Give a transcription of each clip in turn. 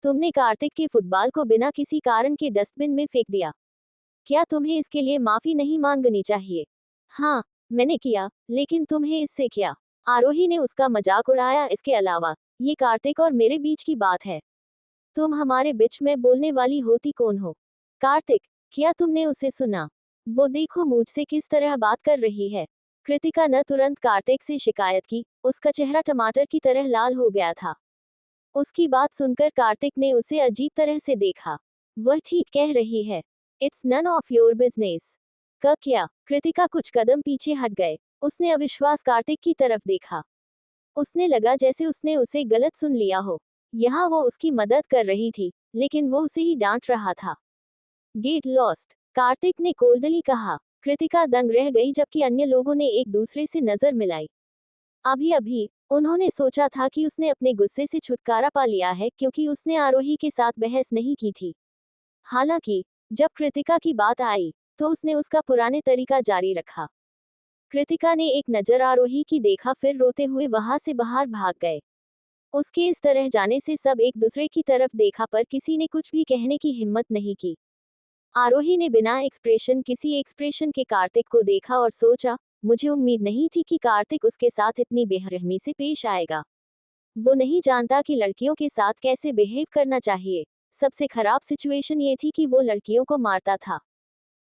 तुमने कार्तिक के फुटबॉल को बिना किसी कारण के डस्टबिन में फेंक दिया। क्या तुम्हें इसके लिए माफी नहीं मांगनी चाहिए? हाँ, मैंने किया, लेकिन तुम्हें इससे क्या? आरोही ने उसका मजाक उड़ाया। इसके अलावा ये कार्तिक और मेरे बीच की बात है। तुम हमारे बीच में बोलने वाली होती कौन हो? कार्तिक, क्या तुमने उसे सुना? वो देखो मुझसे किस तरह बात कर रही है। कृतिका ने तुरंत कार्तिक से शिकायत की। उसका चेहरा टमाटर की तरह लाल हो गया था। उसकी बात सुनकर कार्तिक ने उसे अजीब तरह से देखा। वह ठीक कह रही है। It's none of your business. क्या? कृतिका कुछ कदम पीछे हट गए। उसने अविश्वास कार्तिक की तरफ देखा। उसने लगा जैसे उसने उसे गलत सुन लिया हो। यहाँ वो उसकी मदद कर रही थी, लेकिन वो उसे ही डांट रहा था। गेट लॉस्ट, कार्तिक ने कोल्डली कहा। कृतिका दंग रह गई जबकि अन्य लोगों ने एक दूसरे से नजर मिलाई। अभी अभी उन्होंने सोचा था कि उसने अपने गुस्से से छुटकारा पा लिया है क्योंकि उसने आरोही के साथ बहस नहीं की थी। हालांकि जब कृतिका की बात आई तो उसने उसका पुराने तरीका जारी रखा। कृतिका ने एक नजर आरोही की देखा, फिर रोते हुए वहां से बाहर भाग गए। उसके इस तरह जाने से सब एक दूसरे की तरफ देखा पर किसी ने कुछ भी कहने की हिम्मत नहीं की। आरोही ने बिना किसी एक्सप्रेशन के कार्तिक को देखा और सोचा, मुझे उम्मीद नहीं थी कि कार्तिक उसके साथ इतनी बेरहमी से पेश आएगा। वो नहीं जानता कि लड़कियों के साथ कैसे बिहेव करना चाहिए। सबसे खराब सिचुएशन ये थी कि वो लड़कियों को मारता था।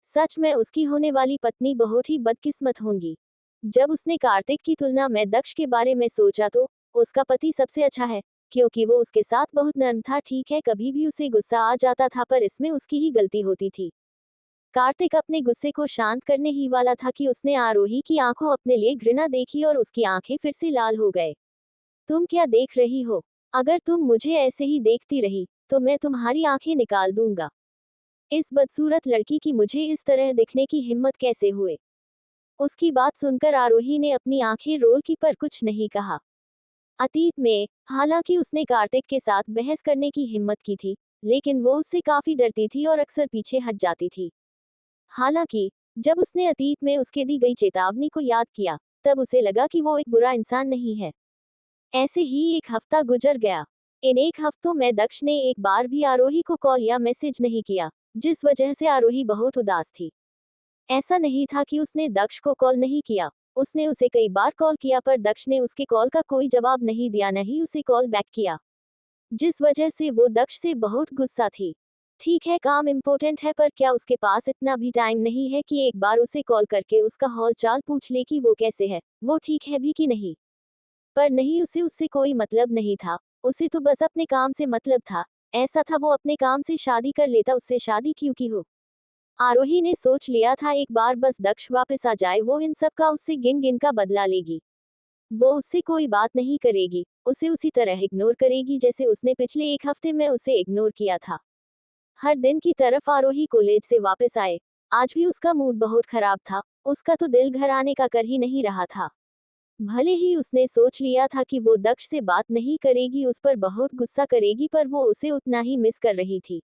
सच में उसकी होने वाली पत्नी बहुत ही बदकिस्मत होंगी। जब उसने कार्तिक की तुलना में दक्ष के बारे में सोचा तो उसका पति सबसे अच्छा है, क्योंकि वो उसके साथ बहुत नर्म था। ठीक है, कभी भी उसे गुस्सा आ जाता था पर इसमें उसकी ही गलती होती थी। कार्तिक अपने गुस्से को शांत करने ही वाला था कि उसने आरोही की आंखों अपने लिए घृणा देखी और उसकी आंखें फिर से लाल हो गए। तुम क्या देख रही हो? अगर तुम मुझे ऐसे ही देखती रही तो मैं तुम्हारी आंखें निकाल दूंगा। इस बदसूरत लड़की की मुझे इस तरह दिखने की हिम्मत कैसे हुए? उसकी बात सुनकर आरोही ने अपनी आंखें रोल की पर कुछ नहीं कहा। अतीत में हालांकि उसने कार्तिक के साथ बहस करने की हिम्मत की थी, लेकिन वो उससे काफी डरती थी और अक्सर पीछे हट जाती थी। हालांकि जब उसने अतीत में उसके दी गई चेतावनी को याद किया, तब उसे लगा कि वो एक बुरा इंसान नहीं है। ऐसे ही एक हफ्ता गुजर गया। इन एक हफ्तों में दक्ष ने एक बार भी आरोही को कॉल या मैसेज नहीं किया, जिस वजह से आरोही बहुत उदास थी। ऐसा नहीं था कि उसने दक्ष को कॉल नहीं किया। उसने उसे कई बार कॉल किया पर दक्ष ने उसके कॉल का कोई जवाब नहीं दिया, नहीं उसे कॉल बैक किया, जिस वजह से वो दक्ष से बहुत गुस्सा थी। ठीक है, काम इम्पोर्टेंट है, पर क्या उसके पास इतना भी टाइम नहीं है कि एक बार उसे कॉल करके उसका हाल चाल पूछ ले कि वो कैसे है, वो ठीक है भी कि नहीं? पर नहीं, उसे उससे कोई मतलब नहीं था। उसे तो बस अपने काम से मतलब था। ऐसा था वो अपने काम से शादी कर लेता, उससे शादी क्यों की हो। आरोही ने सोच लिया था एक बार बस दक्ष वापस आ जाए, वो इन सब का उससे गिन गिन का बदला लेगी। वो उससे कोई बात नहीं करेगी, उसे उसी तरह इग्नोर करेगी जैसे उसने पिछले एक हफ्ते में उसे इग्नोर किया था। हर दिन की तरफ आरोही कॉलेज से वापस आए। आज भी उसका मूड बहुत खराब था। उसका तो दिल घर आने का कर ही नहीं रहा था। भले ही उसने सोच लिया था कि वो दक्ष से बात नहीं करेगी, उस पर बहुत गुस्सा करेगी, पर वो उसे उतना ही मिस कर रही थी।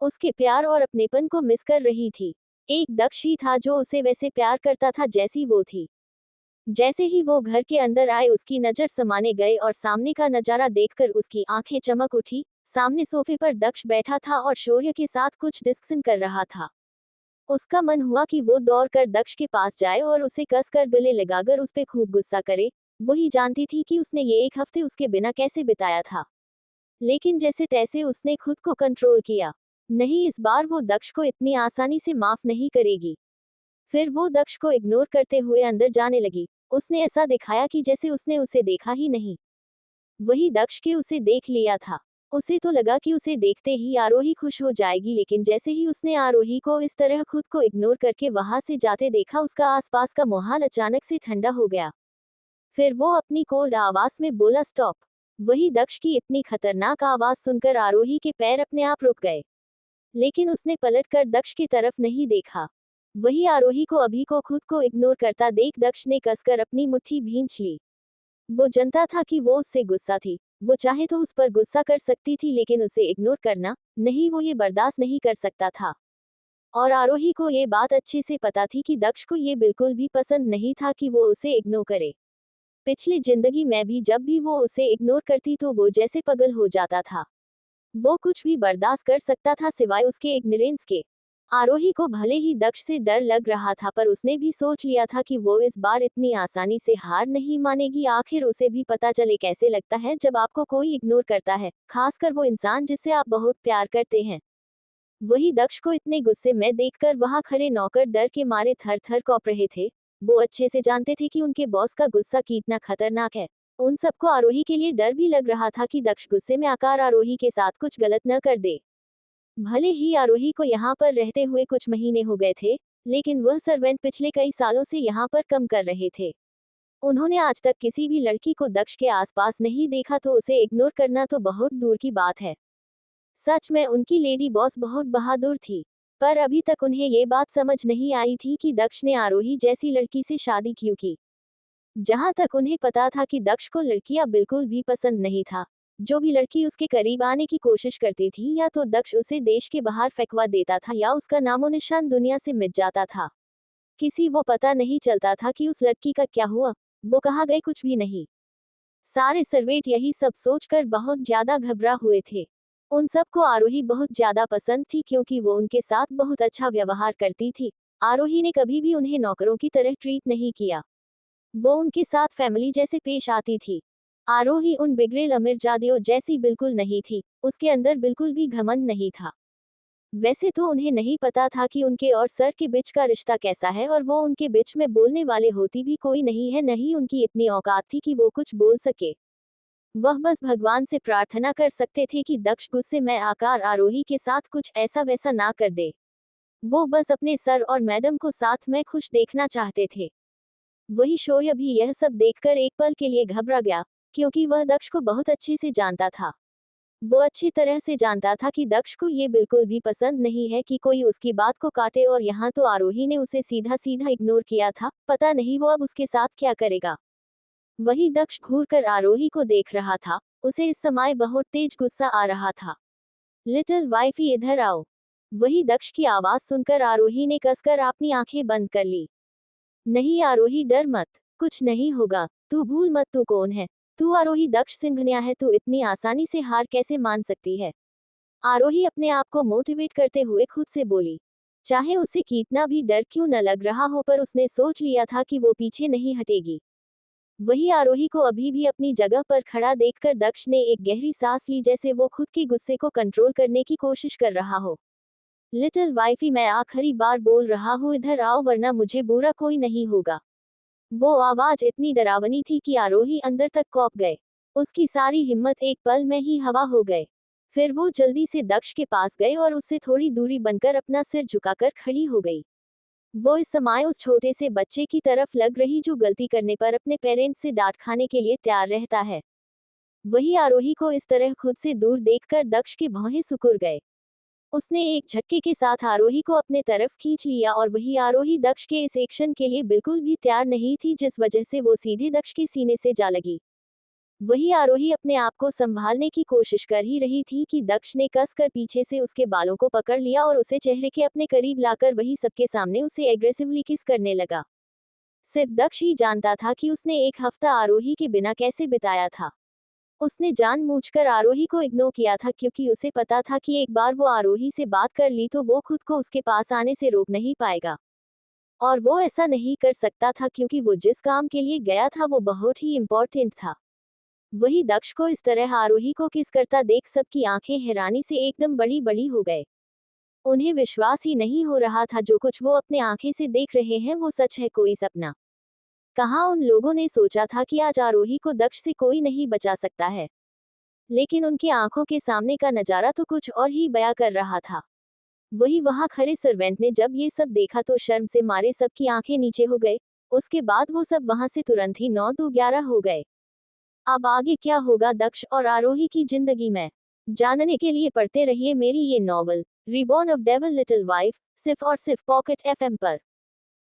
उसके प्यार और अपनेपन को मिस कर रही थी। एक दक्ष ही था जो उसे वैसे प्यार करता था जैसी वो थी। जैसे ही वो घर के अंदर आए उसकी नजर समाने गए और सामने का नजारा देखकर उसकी आंखें चमक उठी। सामने सोफे पर दक्ष बैठा था और शौर्य के साथ कुछ डिस्कशन कर रहा था। उसका मन हुआ कि वो दौड़कर दक्ष के पास जाए और उसे कसकर गले लगाकर उस पे खूब गुस्सा करे। वही जानती थी कि उसने ये एक हफ्ते उसके बिना कैसे बिताया था, लेकिन जैसे तैसे उसने खुद को कंट्रोल किया। नहीं, इस बार वो दक्ष को इतनी आसानी से माफ नहीं करेगी। फिर वो दक्ष को इग्नोर करते हुए अंदर जाने लगी। उसने ऐसा दिखाया कि जैसे उसने उसे देखा ही नहीं। वही दक्ष के उसे देख लिया था। उसे तो लगा कि उसे देखते ही आरोही खुश हो जाएगी, लेकिन जैसे ही उसने आरोही को इस तरह खुद को इग्नोर करके वहां से जाते देखा, उसका आसपास का माहौल अचानक से ठंडा हो गया। फिर वो अपनी कोल्ड आवाज में बोला, स्टॉप। वही दक्ष की इतनी खतरनाक आवाज सुनकर आरोही के पैर अपने आप रुक गए, लेकिन उसने पलटकर दक्ष की तरफ नहीं देखा। वही आरोही को अभी को खुद को इग्नोर करता देख दक्ष ने कसकर अपनी मुट्ठी भींच ली। वो जानता था कि वो उससे गुस्सा थी। वो चाहे तो उस पर गुस्सा कर सकती थी, लेकिन उसे इग्नोर करना नहीं, वो ये बर्दाश्त नहीं कर सकता था। और आरोही को ये बात अच्छे से पता थी कि दक्ष को ये बिल्कुल भी पसंद नहीं था कि वो उसे इग्नोर करे। पिछली जिंदगी में भी जब भी वो उसे इग्नोर करती तो वो जैसे पागल हो जाता था। वो कुछ भी बर्दाश्त कर सकता था सिवाय उसके इग्नोरेंस के। आरोही को भले ही दक्ष से डर लग रहा था, पर उसने भी सोच लिया था कि वो इस बार इतनी आसानी से हार नहीं मानेगी। आखिर उसे भी पता चले कैसे लगता है जब आपको कोई इग्नोर करता है, खासकर वो इंसान जिससे आप बहुत प्यार करते हैं। वही दक्ष को इतने गुस्से में देखकर वहां खड़े नौकर डर के मारे थर थर कांप रहे थे। वो अच्छे से जानते थे कि उनके बॉस का गुस्सा कितना खतरनाक है। उन सबको आरोही के लिए डर भी लग रहा था कि दक्ष गुस्से में आकर आरोही के साथ कुछ गलत न कर दे। भले ही आरोही को यहाँ पर रहते हुए कुछ महीने हो गए थे, लेकिन वह सर्वेंट पिछले कई सालों से यहाँ पर कम कर रहे थे। उन्होंने आज तक किसी भी लड़की को दक्ष के आसपास नहीं देखा, तो उसे इग्नोर करना तो बहुत दूर की बात है। सच में उनकी लेडी बॉस बहुत बहादुर थी, पर अभी तक उन्हें ये बात समझ नहीं आई थी कि दक्ष ने आरोही जैसी लड़की से शादी क्यों की। जहां तक उन्हें पता था कि दक्ष को लड़कियां बिल्कुल भी पसंद नहीं था। जो भी लड़की उसके करीब आने की कोशिश करती थी, या तो दक्ष उसे देश के बाहर फेंकवा देता था या उसका नामो निशान दुनिया से मिट जाता था। किसी वो पता नहीं चलता था कि उस लड़की का क्या हुआ, वो कहाँ गए, कुछ भी नहीं। सारे सर्वेंट यही सब सोचकर बहुत ज्यादा घबरा हुए थे। उन सबको आरोही बहुत ज्यादा पसंद थी, क्योंकि वो उनके साथ बहुत अच्छा व्यवहार करती थी। आरोही ने कभी भी उन्हें नौकरों की तरह ट्रीट नहीं किया। वो उनके साथ फैमिली जैसे पेश आती थी। आरोही उन बिगड़ेल अमीरजादियों जैसी बिल्कुल नहीं थी, उसके अंदर बिल्कुल भी घमंड नहीं था। वैसे तो उन्हें नहीं पता था कि उनके और सर के बीच का रिश्ता कैसा है, और वो उनके बीच में बोलने वाले होती भी कोई नहीं है, नहीं उनकी इतनी औकात थी कि वो कुछ बोल सके। वह बस भगवान से प्रार्थना कर सकते थे कि दक्ष गुस्से में आकर आरोही के साथ कुछ ऐसा वैसा ना कर दे। वो बस अपने सर और मैडम को साथ में खुश देखना चाहते थे। वही शौर्य भी यह सब देखकर एक पल के लिए घबरा गया, क्योंकि वह दक्ष को बहुत अच्छे से जानता था। वो अच्छी तरह से जानता था कि दक्ष को ये बिल्कुल भी पसंद नहीं है कि कोई उसकी बात को काटे, और यहाँ तो आरोही ने उसे सीधा सीधा इग्नोर किया था, पता नहीं वो अब उसके साथ क्या करेगा। वही दक्ष घूरकर आरोही को देख रहा था। उसे इस समय बहुत तेज गुस्सा आ रहा था। लिटिल वाइफी इधर आओ। वही दक्ष की आवाज सुनकर आरोही ने कसकर अपनी आंखें बंद कर ली। नहीं आरोही, डर मत, कुछ नहीं होगा, तू भूल मत तू कौन है। तू आरोही दक्ष सिंघनिया है, तू इतनी आसानी से हार कैसे मान सकती है। आरोही अपने आप को मोटिवेट करते हुए खुद से बोली। चाहे उसे कितना भी डर क्यों न लग रहा हो, पर उसने सोच लिया था कि वो पीछे नहीं हटेगी। वही आरोही को अभी भी अपनी जगह पर खड़ा देखकर दक्ष ने एक गहरी सांस ली, जैसे वो खुद के गुस्से को कंट्रोल करने की कोशिश कर रहा हो। लिटिल वाइफी, मैं आखिरी बार बोल रहा हूँ, इधर आओ वरना मुझे बुरा कोई नहीं होगा। वो आवाज इतनी डरावनी थी कि आरोही अंदर तक कौंप गए। उसकी सारी हिम्मत एक पल में ही हवा हो गए। फिर वो जल्दी से दक्ष के पास गए और उससे थोड़ी दूरी बनकर अपना सिर झुकाकर खड़ी हो गई। वो इस समय उस छोटे से बच्चे की तरफ लग रही जो गलती करने पर अपने पेरेंट्स से डांट खाने के लिए तैयार रहता है। वही आरोही को इस तरह खुद से दूर देखकर दक्ष के भौहें सिकुड़ गए। उसने एक झटके के साथ आरोही को अपने तरफ खींच लिया, और वही आरोही दक्ष के इस एक्शन के लिए बिल्कुल भी तैयार नहीं थी, जिस वजह से वो सीधे दक्ष के सीने से जा लगी। वही आरोही अपने आप को संभालने की कोशिश कर ही रही थी कि दक्ष ने कसकर पीछे से उसके बालों को पकड़ लिया और उसे चेहरे के अपने करीब लाकर वही सबके सामने उसे एग्रेसिवली किस करने लगा। सिर्फ दक्ष ही जानता था कि उसने एक हफ्ता आरोही के बिना कैसे बिताया था। उसने जानबूझकर आरोही को इग्नोर किया था, क्योंकि उसे पता था कि एक बार वो आरोही से बात कर ली तो वो खुद को उसके पास आने से रोक नहीं पाएगा। और वो ऐसा नहीं कर सकता था, क्योंकि वो जिस काम के लिए गया था वो बहुत ही इम्पोर्टेंट था। वही दक्ष को इस तरह आरोही को किस करता देख सबकी आंखें हैरानी से एकदम बड़ी बड़ी हो गए। उन्हें विश्वास ही नहीं हो रहा था जो कुछ वो अपने आंखें से देख रहे हैं वो सच है, कोई सपना। कहाँ उन लोगों ने सोचा था कि आज आरोही को दक्ष से कोई नहीं बचा सकता है। लेकिन उनकी आंखों के सामने का नजारा तो कुछ और ही बयां कर रहा था। वही वहां खड़े सर्वेंट ने जब ये सब देखा तो शर्म से मारे सबकी आंखें नीचे हो गए। उसके बाद वो सब वहां से तुरंत ही 9-2-11 हो गए। अब आगे क्या होगा दक्ष और आरोही की जिंदगी में, जानने के लिए पढ़ते रहिए मेरी ये novel reborn of devil little wife, सिर्फ और सिर्फ पॉकेट एफएम पर।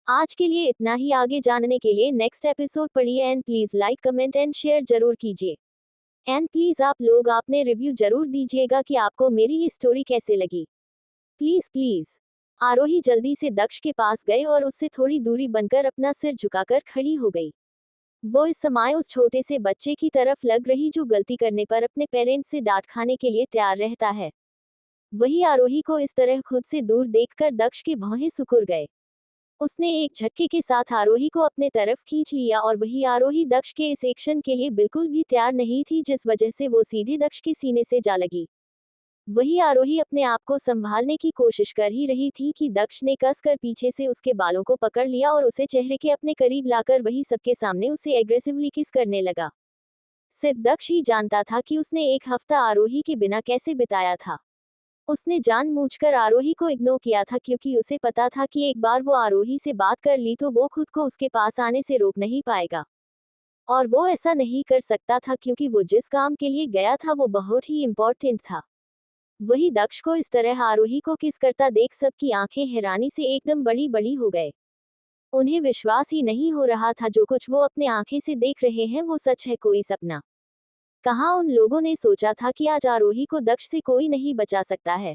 आज के लिए इतना ही, आगे जानने के लिए नेक्स्ट एपिसोड पढ़िए, and please like comment and share जरूर कीजिए। एंड प्लीज आप लोग आपने रिव्यू जरूर दीजिएगा कि आपको मेरी ये स्टोरी कैसे लगी। Please please. आरोही जल्दी से दक्ष के पास गए और उससे थोड़ी दूरी बनकर अपना सिर झुकाकर खड़ी हो गई। वो इस समय उस छोटे से बच्चे की तरफ लग रही जो गलती करने पर अपने पेरेंट्स से डांट खाने के लिए तैयार रहता है। वही आरोही को इस तरह खुद से दूर देखकर दक्ष के भौहें सिकुड़ गए। उसने एक झटके के साथ आरोही को अपने तरफ खींच लिया और वही आरोही दक्ष के इस एक्शन के लिए बिल्कुल भी तैयार नहीं थी, जिस वजह से वो सीधे दक्ष के सीने से जा लगी। वही आरोही अपने आप को संभालने की कोशिश कर ही रही थी कि दक्ष ने कसकर पीछे से उसके बालों को पकड़ लिया और उसे चेहरे के अपने करीब लाकर वही सबके सामने उसे एग्रेसिवली किस करने लगा। सिर्फ दक्ष ही जानता था कि उसने एक हफ्ता आरोही के बिना कैसे बिताया था। उसने जानबूझकर आरोही को इग्नोर किया था क्योंकि उसे पता था कि एक बार वो आरोही से बात कर ली तो वो खुद को उसके पास आने से रोक नहीं पाएगा। और वो ऐसा नहीं कर सकता था क्योंकि वो जिस काम के लिए गया था वो बहुत ही इम्पोर्टेंट था। वही दक्ष को इस तरह आरोही को किस करता देख सबकी आंखें हैरानी से एकदम बड़ी बड़ी हो गए। उन्हें विश्वास ही नहीं हो रहा था जो कुछ वो अपने आंखें से देख रहे हैं वो सच है, कोई सपना। कहाँ उन लोगों ने सोचा था कि आज आरोही को दक्ष से कोई नहीं बचा सकता है।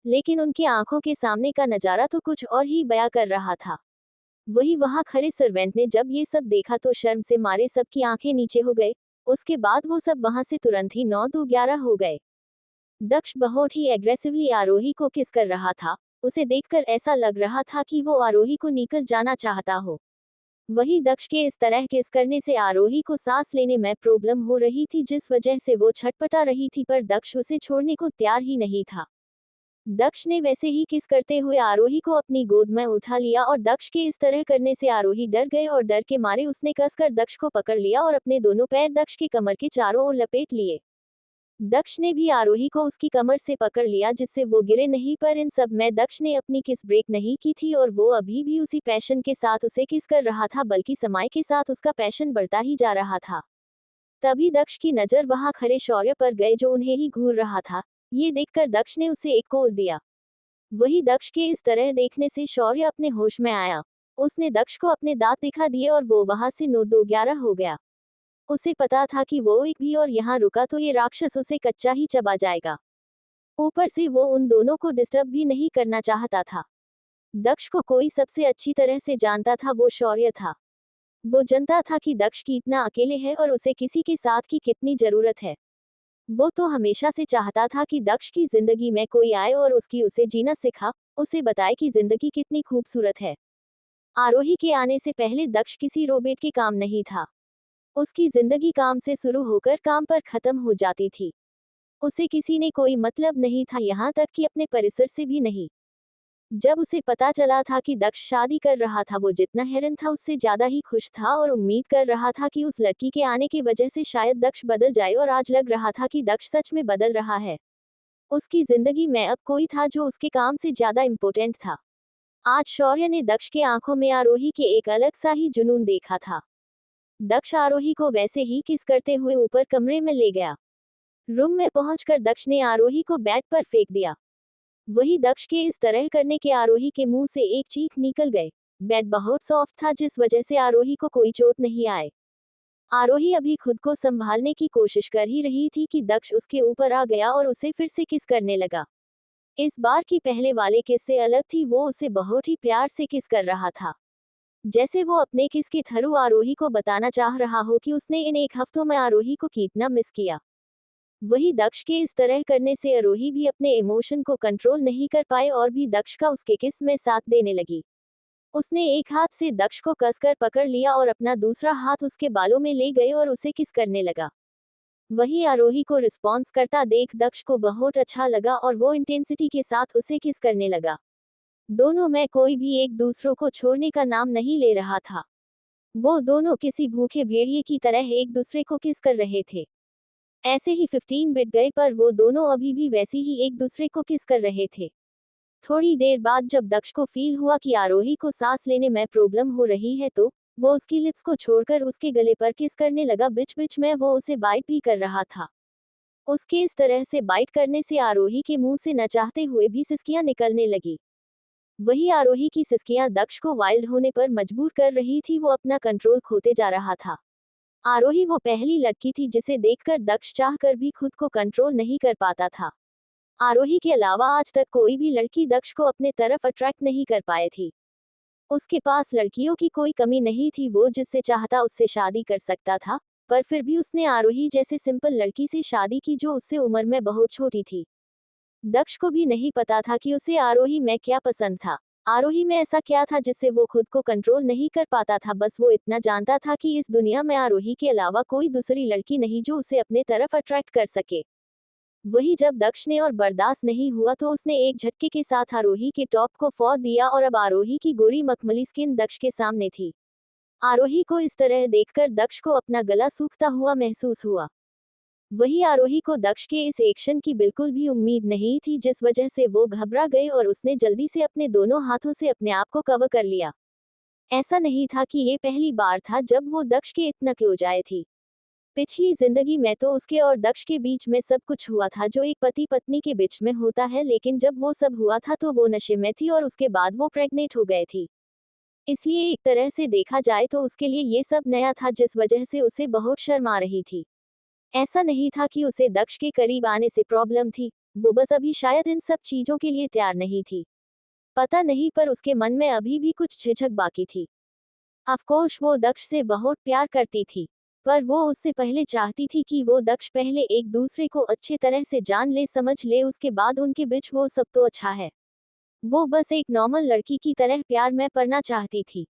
लेकिन उनकी आंखों के सामने का नजारा तो कुछ और ही बयां कर रहा था। वही वहां खड़े सर्वेंट ने जब ये सब देखा तो शर्म से मारे सबकी आंखें नीचे हो गए। उसके बाद वो सब वहां से तुरंत ही 9-2-11 हो गए। दक्ष बहुत ही एग्रेसिवली आरोही को किस कर रहा था। उसे देखकर ऐसा लग रहा था कि वो आरोही को निकल जाना चाहता हो। वही दक्ष के इस तरह किस करने से आरोही को सांस लेने में प्रॉब्लम हो रही थी, जिस वजह से वो छटपटा रही थी, पर दक्ष उसे छोड़ने को तैयार ही नहीं था। दक्ष ने वैसे ही किस करते हुए आरोही को अपनी गोद में उठा लिया और दक्ष के इस तरह करने से आरोही डर गए और डर के मारे उसने कसकर दक्ष को पकड़ लिया और अपने दोनों पैर दक्ष के कमर के चारों ओर लपेट लिए। दक्ष ने भी आरोही को उसकी कमर से पकड़ लिया जिससे वो गिरे नहीं, पर इन सब में दक्ष ने अपनी किस ब्रेक नहीं की थी और वो अभी भी उसी पैशन के साथ उसे किस कर रहा था, बल्कि समय के साथ उसका पैशन बढ़ता ही जा रहा था। तभी दक्ष की नजर वहां खड़े शौर्य पर गए जो उन्हें ही घूर रहा था। ये देखकर दक्ष ने उसे एक कोर दिया। वही दक्ष के इस तरह देखने से शौर्य अपने होश में आया। उसने दक्ष को अपने दांत दिखा दिए और वो वहां से 9-2-11 हो गया। उसे पता था कि वो एक भी और यहाँ रुका तो ये राक्षस उसे कच्चा ही चबा जाएगा। ऊपर से वो उन दोनों को डिस्टर्ब भी नहीं करना चाहता था। दक्ष को कोई सबसे अच्छी तरह से जानता था, वो शौर्य था। वो जानता था कि दक्ष कितना अकेले है और उसे किसी के साथ की कितनी जरूरत है। वो तो हमेशा से चाहता था कि दक्ष की जिंदगी में कोई आए और उसकी उसे जीना सिखा, उसे बताए कि जिंदगी कितनी खूबसूरत है। आरोही के आने से पहले दक्ष किसी रोबोट के काम नहीं था। उसकी जिंदगी काम से शुरू होकर काम पर खत्म हो जाती थी। उसे किसी ने कोई मतलब नहीं था, यहाँ तक कि अपने परिसर से भी नहीं। जब उसे पता चला था कि दक्ष शादी कर रहा था वो जितना हैरान था उससे ज्यादा ही खुश था और उम्मीद कर रहा था कि उस लड़की के आने की वजह से शायद दक्ष बदल जाए, और आज लग रहा था कि दक्ष सच में बदल रहा है। उसकी जिंदगी में अब कोई था जो उसके काम से ज्यादा इम्पोर्टेंट था। आज शौर्य ने दक्ष के आंखों में आरोही के एक अलग सा ही जुनून देखा था। दक्ष आरोही को वैसे ही किस करते हुए ऊपर कमरे में ले गया। रूम में पहुंचकर दक्ष ने आरोही को बेड पर फेंक दिया। वही दक्ष के इस तरह करने के आरोही के मुंह से एक चीख निकल गए। बेड बहुत सॉफ्ट था जिस वजह से आरोही को कोई चोट नहीं आए। आरोही अभी खुद को संभालने की कोशिश कर ही रही थी कि दक्ष उसके ऊपर आ गया और उसे फिर से किस करने लगा। इस बार की पहले वाले किस से अलग थी, वो उसे बहुत ही प्यार से किस कर रहा था, जैसे वो अपने किस के थ्रू आरोही को बताना चाह रहा हो कि उसने इन एक हफ्तों में आरोही को कितना मिस किया। वही दक्ष के इस तरह करने से आरोही भी अपने इमोशन को कंट्रोल नहीं कर पाए और भी दक्ष का उसके किस में साथ देने लगी। उसने एक हाथ से दक्ष को कसकर पकड़ लिया और अपना दूसरा हाथ उसके बालों में ले गए और उसे किस करने लगा। वही आरोही को रिस्पॉन्स करता देख दक्ष को बहुत अच्छा लगा और वो इंटेंसिटी के साथ उसे किस करने लगा। दोनों में कोई भी एक दूसरों को छोड़ने का नाम नहीं ले रहा था। वो दोनों किसी भूखे भेड़िए की तरह एक दूसरे को किस कर रहे थे। ऐसे ही 15 बीत गए पर वो दोनों अभी भी वैसी ही एक दूसरे को किस कर रहे थे। थोड़ी देर बाद जब दक्ष को फील हुआ कि आरोही को सांस लेने में प्रॉब्लम हो रही है तो वो उसकी लिप्स को छोड़कर उसके गले पर किस करने लगा। बीच बीच में वो उसे बाइट भी कर रहा था। उसके इस तरह से बाइट करने से आरोही के मुंह से न चाहते हुए भी सिसकियां निकलने लगी। वही आरोही की सिसकियां दक्ष को वाइल्ड होने पर मजबूर कर रही थी, वो अपना कंट्रोल खोते जा रहा था। आरोही वो पहली लड़की थी जिसे देखकर दक्ष चाहकर भी खुद को कंट्रोल नहीं कर पाता था। आरोही के अलावा आज तक कोई भी लड़की दक्ष को अपने तरफ अट्रैक्ट नहीं कर पाई थी। उसके पास लड़कियों की कोई कमी नहीं थी, वो जिससे चाहता उससे शादी कर सकता था, पर फिर भी उसने आरोही जैसे सिंपल लड़की से शादी की जो उससे उम्र में बहुत छोटी थी। दक्ष को भी नहीं पता था कि उसे आरोही में क्या पसंद था। आरोही में ऐसा क्या था जिससे वो खुद को कंट्रोल नहीं कर पाता था। बस वो इतना जानता था कि इस दुनिया में आरोही के अलावा कोई दूसरी लड़की नहीं जो उसे अपने तरफ अट्रैक्ट कर सके। वही जब दक्ष ने और बर्दाश्त नहीं हुआ तो उसने एक झटके के साथ आरोही के टॉप को फोड़ दिया और अब आरोही की गोरी मखमली स्किन दक्ष के सामने थी। आरोही को इस तरह देखकर दक्ष को अपना गला सूखता हुआ महसूस हुआ। वही आरोही को दक्ष के इस एक्शन की बिल्कुल भी उम्मीद नहीं थी, जिस वजह से वो घबरा गए और उसने जल्दी से अपने दोनों हाथों से अपने आप को कवर कर लिया। ऐसा नहीं था कि ये पहली बार था जब वो दक्ष के इतना क्लोज आए थी। पिछली जिंदगी में तो उसके और दक्ष के बीच में सब कुछ हुआ था जो एक पति पत्नी के बीच में होता है, लेकिन जब वो सब हुआ था तो वो नशे में थी और उसके बाद वो प्रेग्नेंट हो गए थी। इसलिए एक तरह से देखा जाए तो उसके लिए ये सब नया था, जिस वजह से उसे बहुत शर्म आ रही थी। ऐसा नहीं था कि उसे दक्ष के करीब आने से प्रॉब्लम थी, वो बस अभी शायद इन सब चीजों के लिए तैयार नहीं थी। पता नहीं, पर उसके मन में अभी भी कुछ झिझक बाकी थी। ऑफकोर्स वो दक्ष से बहुत प्यार करती थी, पर वो उससे पहले चाहती थी कि वो दक्ष पहले एक दूसरे को अच्छे तरह से जान ले, समझ ले, उसके बाद उनके बीच वो सब तो अच्छा है। वो बस एक नॉर्मल लड़की की तरह प्यार में पड़ना चाहती थी।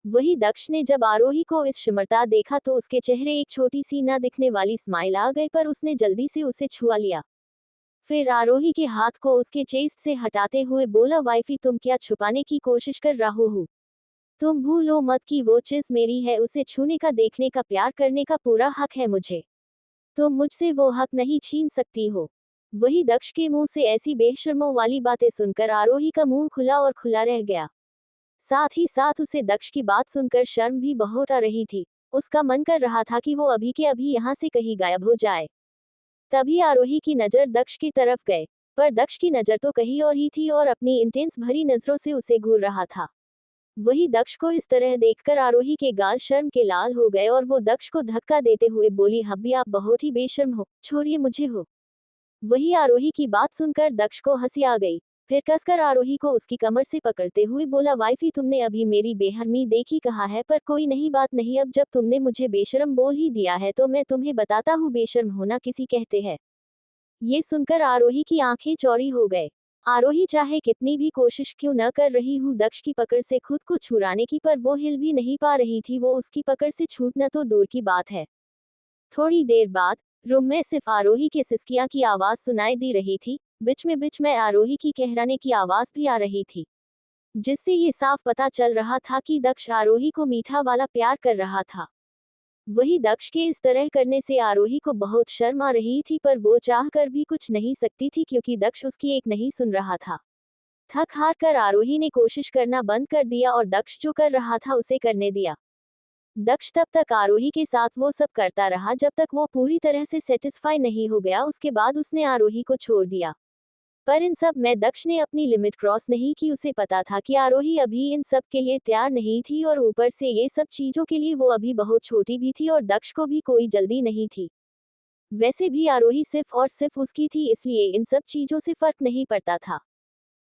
वही दक्ष ने जब आरोही को इस शिमरता देखा तो उसके चेहरे एक छोटी सी न दिखने वाली स्माइल आ गई, पर उसने जल्दी से उसे छुआ लिया। फिर आरोही के हाथ को उसके चेस्ट से हटाते हुए बोला, वाइफी तुम क्या छुपाने की कोशिश कर रहो हो? तुम भूलो मत कि वो चीज मेरी है, उसे छूने का, देखने का, प्यार करने का पूरा हक है मुझे। तुम मुझसे वो हक नहीं छीन सकती हो। वही दक्ष के मुंह से ऐसी बेशर्मों वाली बातें सुनकर आरोही का मुंह खुला और खुला रह गया। साथ ही साथ उसे दक्ष की बात सुनकर शर्म भी बहुत आ रही थी। उसका मन कर रहा था कि वो अभी के अभी यहाँ से कहीं गायब हो जाए। तभी आरोही की नजर दक्ष की तरफ गए, पर दक्ष की नजर तो कहीं और ही थी और अपनी इंटेंस भरी नजरों से उसे घूर रहा था। वही दक्ष को इस तरह देखकर आरोही के गाल शर्म के लाल हो गए और वो दक्ष को धक्का देते हुए बोली, हब्बी आप बहुत ही बेशर्म हो, छोड़िए मुझे हो। वही आरोही की बात सुनकर दक्ष को हंसी आ गई। फिर कसकर आरोही को उसकी कमर से पकड़ते हुए बोला, वाइफी तुमने अभी मेरी बेहरमी देखी कहा है, पर कोई नहीं, बात नहीं, अब जब तुमने मुझे बेशर्म बोल ही दिया है तो मैं तुम्हें बताता हूँ बेशर्म होना किसी कहते हैं। ये सुनकर आरोही की आंखें चौड़ी हो गए। आरोही चाहे कितनी भी कोशिश क्यों न कर रही हूँ दक्ष की पकड़ से खुद को छुड़ाने की, पर वो हिल भी नहीं पा रही थी। वो उसकी पकड़ से छूटना तो दूर की बात है। थोड़ी देर बाद रूम में सिर्फ आरोही के सिसकियां की आवाज सुनाई दी रही थी। बीच में आरोही की कहराने की आवाज भी आ रही थी, जिससे ये साफ पता चल रहा था कि दक्ष आरोही को मीठा वाला प्यार कर रहा था। वही दक्ष के इस तरह करने से आरोही को बहुत शर्म आ रही थी, पर वो चाह कर भी कुछ नहीं सकती थी क्योंकि दक्ष उसकी एक नहीं सुन रहा था। थक हार कर आरोही ने कोशिश करना बंद कर दिया और दक्ष जो कर रहा था उसे करने दिया। दक्ष तब तक आरोही के साथ वो सब करता रहा जब तक वो पूरी तरह से सेटिस्फाई नहीं हो गया, उसके बाद उसने आरोही को छोड़ दिया। पर इन सब में दक्ष ने अपनी लिमिट क्रॉस नहीं की। उसे पता था कि आरोही अभी इन सब के लिए तैयार नहीं थी और ऊपर से ये सब चीजों के लिए वो अभी बहुत छोटी भी थी और दक्ष को भी कोई जल्दी नहीं थी। वैसे भी आरोही सिर्फ और सिर्फ उसकी थी, इसलिए इन सब चीजों से फर्क नहीं पड़ता था।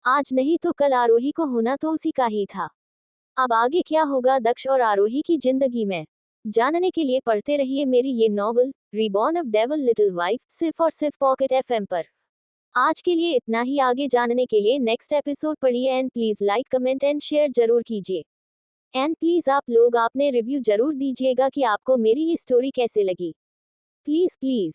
आज नहीं तो कल आरोही को होना तो उसी का ही था। अब आगे क्या होगा दक्ष और आरोही की जिंदगी में, जानने के लिए पढ़ते रहिए मेरी ये novel reborn of devil little wife, सिर्फ और सिर्फ पॉकेट एफएम पर। आज के लिए इतना ही। आगे जानने के लिए नेक्स्ट एपिसोड पढ़िए and please like, comment and share जरूर कीजिए। एंड प्लीज आप लोग आपने रिव्यू जरूर दीजिएगा कि आपको मेरी ये स्टोरी कैसे लगी। Please please.